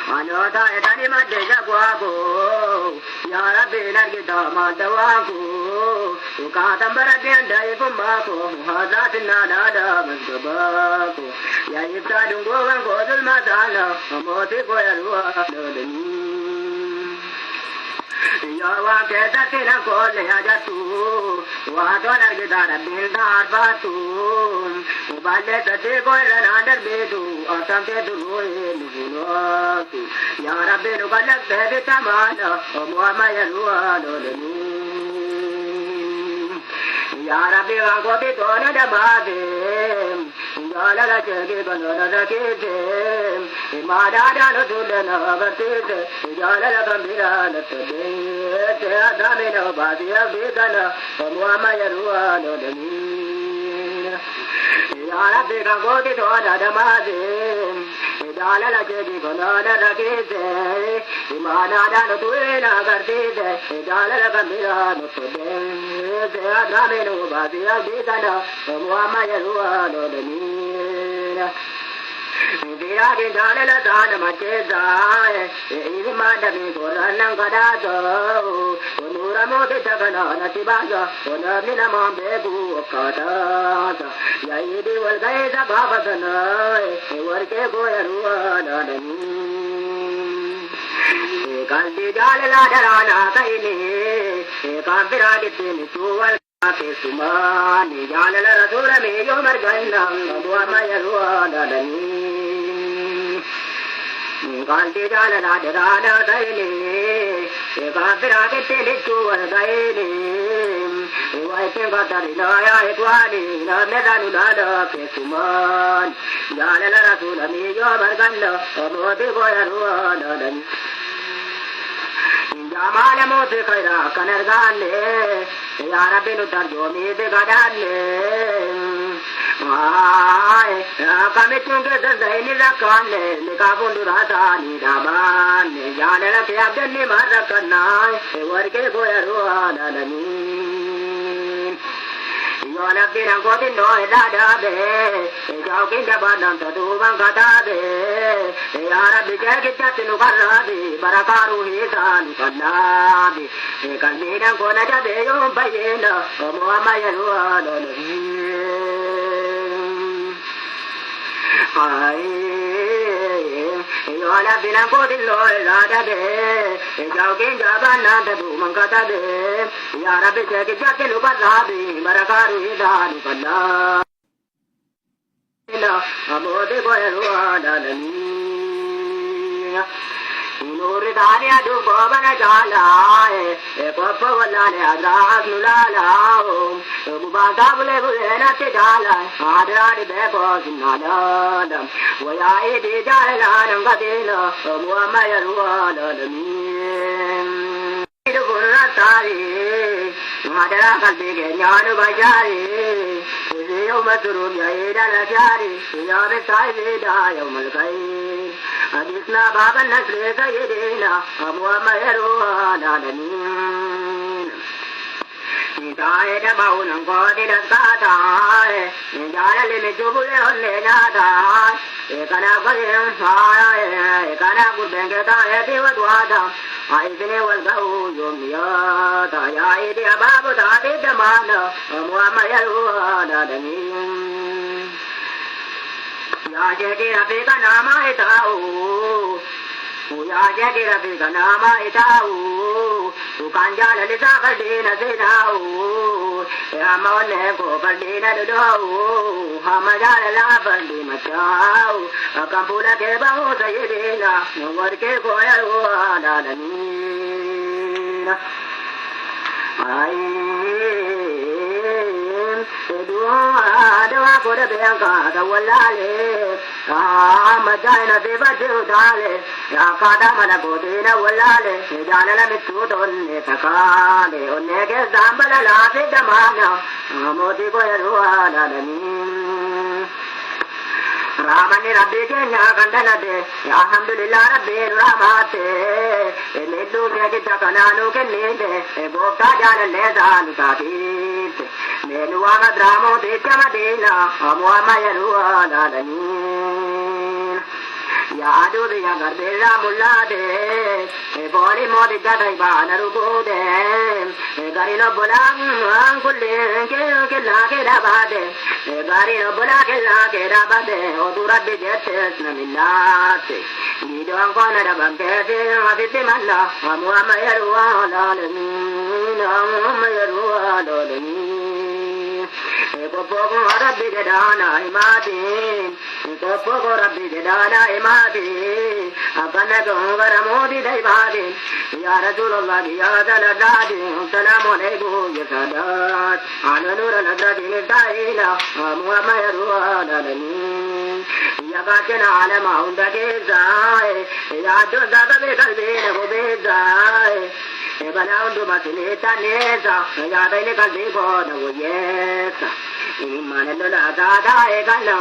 Anota etani maddeja guago, yara benar kita madawago, ukata baradenda igumbako, hazat nada masgabago, ya ita dungo wango dul masala, amoti koyalwa dodani. Yawa keta tina kole ajatu, wato nargidara bildar batu, ubale tate koylan andar bedu, asam te duloe nubulotu, ya Rabbi nubalak bebe tamana, muamaya luwa dodani. Ya Rabbi wango bitona dabade, yala la chege banana dakete, madada no tulana agatete, yala la gambira la tade, te adame no badia bigana, muamaya luwa dodani. Ya Rabbi wango bitona dabade, yala la chege banana dakete, madada no tulana agatete, yala la gambira no tade, te adame no badia bigana, muamaya luwa dodani. Vira ke jane la dana mache jaye, ihi madami koranam kadato, onura mode chagana nasibaja, onami namambe bu okata, yai di walgaye sa bhabadana, warke koyaruwa dadani. Kanti jale la darana kaini, kampira ditini tuwal. Sumani jalala rasula me yo marganna dua maya ruwa dadani kanti jalala darana daini ekafira ke tele tuwa daini wai te gatari na ya etwani na medanu dada ke suman jalala rasula me yo marganna dua te goya ruwa dadani Jamala mose kaira kanargane ya Rabbi nu tarjumi de gadane ay kame tunge zaini rakane nikabundu radani dabane janela ke abdani marakana warke goyaru adani Yola pirang kotin no edadabe, jauhin dabanam tadu bangkatabe, ya Rabbi jagitatu karabi, barakaru hisan kanabi, kalbidang kona jabe yom bayena, muamayaru adani. Ay, yola pirang kotin no edadabe, jauhin dabanam tadu bangkatabe, ya Rabbi jagitatu karabi, barakaru hisan kanabi. Amode koyaru adani. Nuri dani adu bobana jala, papa wala ne adras nulala, bubanga bule bule na te jala, adrani beko sinala, waya edi jala nangadela, muamayaru adani. Idu gurra tari, madara kalbi ke nyanu bajari. Yo maturu ya ida la jari ya be sai ida yo malkai adisna baba nasre ka yedena amwa mayaru adani Jaya da baunam kodi da sada jaya le me jubule holle nada ekana kare sara ekana gudenge ta eti wadwada aisne wal gau yomiya ta ya ide babu ta de damana amwa mayaru adani ya je rabe ka nama etau ya je rabe ka nama etau tu kanjala le sa kadina senau ya mone ko kadina do hamajala la bandi machau akampula ke bahu sayedina war ke koyaru adani ai dua kode bengka dawalale majana deva judale ya kada mana kode na walale jana la mitu donne takale onne ke zambala la se damana modi ko yaru adani Ramani Rabbi Kenya Kandanade, Alhamdulillah Rabbi Ramate, Elidu Kekitakanu Kenide, Boka Jala Leza Nukati, Meluama Dramo de Chamadina, Amuamayaru Adanin. Yadu the younger Bella Mulade, a body modicata Banarude, a Garino Bolam, Uncle Kilakabade, a Garino Bolakabade, or to Rabbi Jettes Naminati. You don't want to have a bed, Abitimanda, Amuamayaru Adanin. Poco Rabbi Dana Imadi, Poco Rabbi Dana Imadi, Abanago Varamodi Devadi, Yaratula Yadala Dadi, Salamonegu Yasadat, Ananura Nadadi Daila, Amuamayaru Adani, Yakatana Alama Undagezai, Yadu Zagabekazina Bobezai. Ebanaudu Matilita Neza, Yadai Kaldigo, no yes. Imanella Gada Egano,